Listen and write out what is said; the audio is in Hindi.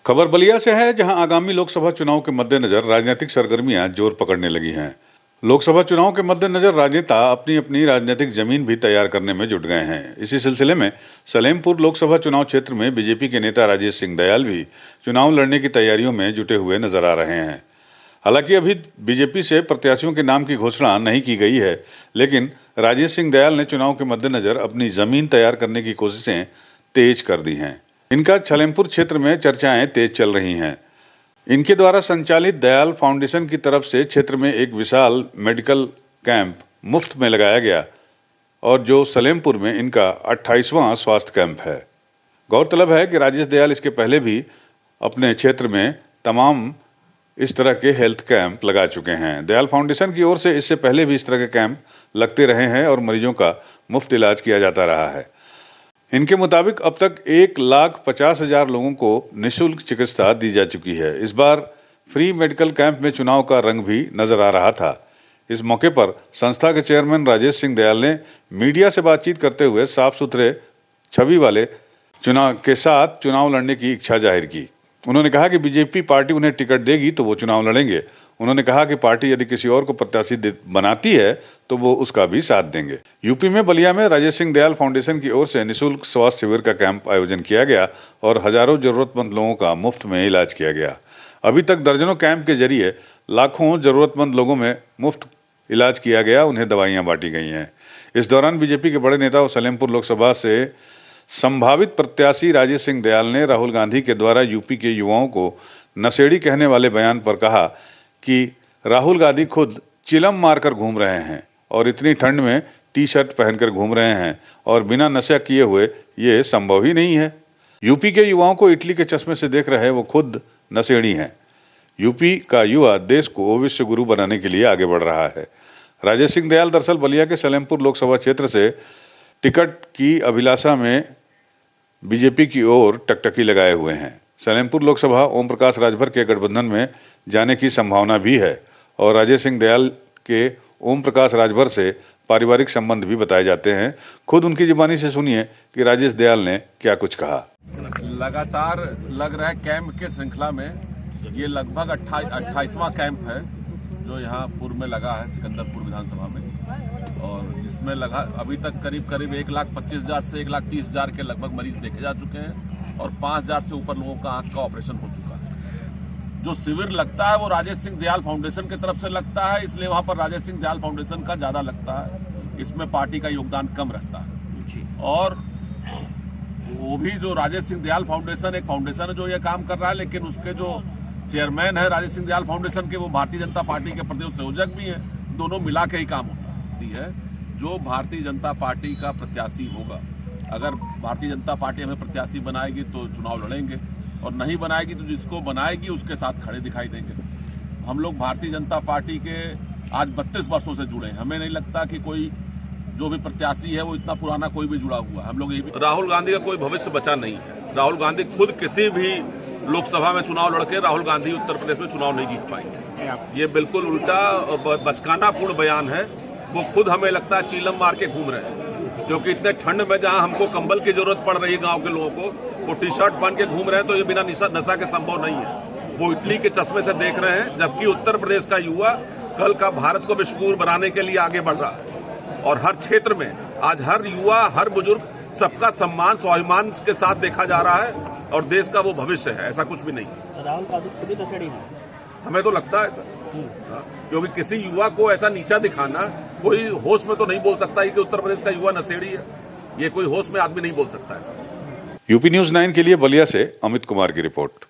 खबर बलिया से है, जहां आगामी लोकसभा चुनाव के मद्देनजर राजनीतिक सरगर्मियां जोर पकड़ने लगी हैं। लोकसभा चुनाव के मद्देनजर राजनेता अपनी अपनी राजनीतिक जमीन भी तैयार करने में जुट गए हैं। इसी सिलसिले में सलेमपुर लोकसभा चुनाव क्षेत्र में बीजेपी के नेता राजेश सिंह दयाल भी चुनाव लड़ने की तैयारियों में जुटे हुए नजर आ रहे हैं। हालांकि अभी बीजेपी से प्रत्याशियों के नाम की घोषणा नहीं की गई है, लेकिन राजेश सिंह दयाल ने चुनाव के मद्देनजर अपनी जमीन तैयार करने की कोशिशें तेज कर दी हैं। इनका सलेमपुर क्षेत्र में चर्चाएं तेज चल रही हैं। इनके द्वारा संचालित दयाल फाउंडेशन की तरफ से क्षेत्र में एक विशाल मेडिकल कैंप मुफ्त में लगाया गया और जो सलेमपुर में इनका 28वां स्वास्थ्य कैंप है। गौरतलब है कि राजेश दयाल इसके पहले भी अपने क्षेत्र में तमाम इस तरह के हेल्थ कैंप लगा चुके हैं। दयाल फाउंडेशन की ओर से इससे पहले भी इस तरह के कैंप लगते रहे हैं और मरीजों का मुफ्त इलाज किया जाता रहा है। इनके मुताबिक अब तक 1,50,000 लोगों को निःशुल्क चिकित्सा दी जा चुकी है। इस बार फ्री मेडिकल कैंप में चुनाव का रंग भी नजर आ रहा था। इस मौके पर संस्था के चेयरमैन राजेश सिंह दयाल ने मीडिया से बातचीत करते हुए साफ सुथरे छवि वाले चुनाव के साथ चुनाव लड़ने की इच्छा जाहिर की। उन्होंने कहा कि बीजेपी पार्टी उन्हें टिकट देगी तो वो चुनाव लड़ेंगे। उन्होंने कहा कि पार्टी यदि किसी और को प्रत्याशी बनाती है तो वो उसका भी साथ देंगे। यूपी में बलिया में राजेश सिंह दयाल फाउंडेशन की ओर से निःशुल्क स्वास्थ्य शिविर का कैंप आयोजन किया गया और हजारों जरूरतमंद लोगों का मुफ्त में इलाज किया गया। अभी तक दर्जनों कैंप के जरिए लाखों जरूरतमंद लोगों में मुफ्त इलाज किया गया, उन्हें दवाइयां बांटी गई हैं। इस दौरान बीजेपी के बड़े नेता और सलेमपुर लोकसभा से संभावित प्रत्याशी राजेश सिंह दयाल ने राहुल गांधी के द्वारा यूपी के युवाओं को नशेड़ी कहने वाले बयान पर कहा कि राहुल गांधी खुद चिलम मारकर घूम रहे हैं और इतनी ठंड में टी शर्ट पहनकर घूम रहे हैं और बिना नशा किए हुए ये संभव ही नहीं है। यूपी के युवाओं को इटली के चश्मे से देख रहे, वो खुद नशेड़ी हैं। यूपी का युवा देश को विश्व गुरु बनाने के लिए आगे बढ़ रहा है। राजेश सिंह दयाल दरअसल बलिया के सलेमपुर लोकसभा क्षेत्र से टिकट की अभिलाषा में बीजेपी की ओर टकटकी लगाए हुए हैं। सलेमपुर लोकसभा ओम प्रकाश राजभर के गठबंधन में जाने की संभावना भी है और राजेश सिंह दयाल के ओम प्रकाश राजभर से पारिवारिक संबंध भी बताए जाते हैं। खुद उनकी जुबानी से सुनिए कि राजेश दयाल ने क्या कुछ कहा। लगातार लग रहा है कैंप के श्रृंखला में ये लगभग 28वां कैंप है जो यहाँ पूर्व में लगा है सिकंदरपुर विधानसभा में, और इसमें लगा अभी तक करीब 1,25,000 से 1,30,000 के लगभग मरीज देखे जा चुके हैं और 5,000 से ऊपर लोगों का आंख का ऑपरेशन हो चुका है। जो शिविर लगता है वो राजेश सिंह दयाल फाउंडेशन की तरफ से लगता है, इसलिए वहां पर राजेश सिंह दयाल फाउंडेशन का ज्यादा लगता है। इसमें पार्टी का योगदान कम रहता है और वो भी जो राजेश सिंह दयाल फाउंडेशन एक फाउंडेशन है जो ये काम कर रहा है, लेकिन उसके जो चेयरमैन है राजेश सिंह दयाल फाउंडेशन के, वो भारतीय जनता पार्टी के प्रदेश संयोजक भी हैं। दोनों मिला के ही काम होती है। जो भारतीय जनता पार्टी का प्रत्याशी होगा, अगर भारतीय जनता पार्टी हमें प्रत्याशी बनाएगी तो चुनाव लड़ेंगे और नहीं बनाएगी तो जिसको बनाएगी उसके साथ खड़े दिखाई देंगे। हम लोग भारतीय जनता पार्टी के आज 32 वर्षों से जुड़े हैं। हमें नहीं लगता कि कोई जो भी प्रत्याशी है वो इतना पुराना कोई भी जुड़ा हुआ है। हम लोग राहुल गांधी का कोई भविष्य बचा नहीं है। राहुल गांधी खुद किसी भी लोकसभा में चुनाव लड़के राहुल गांधी उत्तर प्रदेश में चुनाव नहीं जीत पाएंगे। ये बिल्कुल उल्टा और बचकानापूर्ण बयान है। वो खुद हमें लगता है चीलम मार के घूम रहे हैं, क्योंकि इतने ठंड में जहां हमको कंबल की जरूरत पड़ रही है गांव के लोगों को, वो टी शर्ट पहन के घूम रहे हैं, तो ये बिना नशा के संभव नहीं है। वो इटली के चश्मे से देख रहे हैं, जबकि उत्तर प्रदेश का युवा कल का भारत को विश्वगुरु बनाने के लिए आगे बढ़ रहा है और हर क्षेत्र में आज हर युवा हर बुजुर्ग सबका सम्मान स्वाभिमान के साथ देखा जा रहा है और देश का वो भविष्य है। ऐसा कुछ भी नहीं। राहुल गांधी खुद ही नशेड़ी है, हमें तो लगता है ऐसा, क्योंकि किसी युवा को ऐसा नीचा दिखाना, कोई होश में तो नहीं बोल सकता कि उत्तर प्रदेश का युवा नशेड़ी है। ये कोई होश में आदमी नहीं बोल सकता ऐसा। यूपी न्यूज़ 9 के लिए बलिया से अमित कुमार की रिपोर्ट।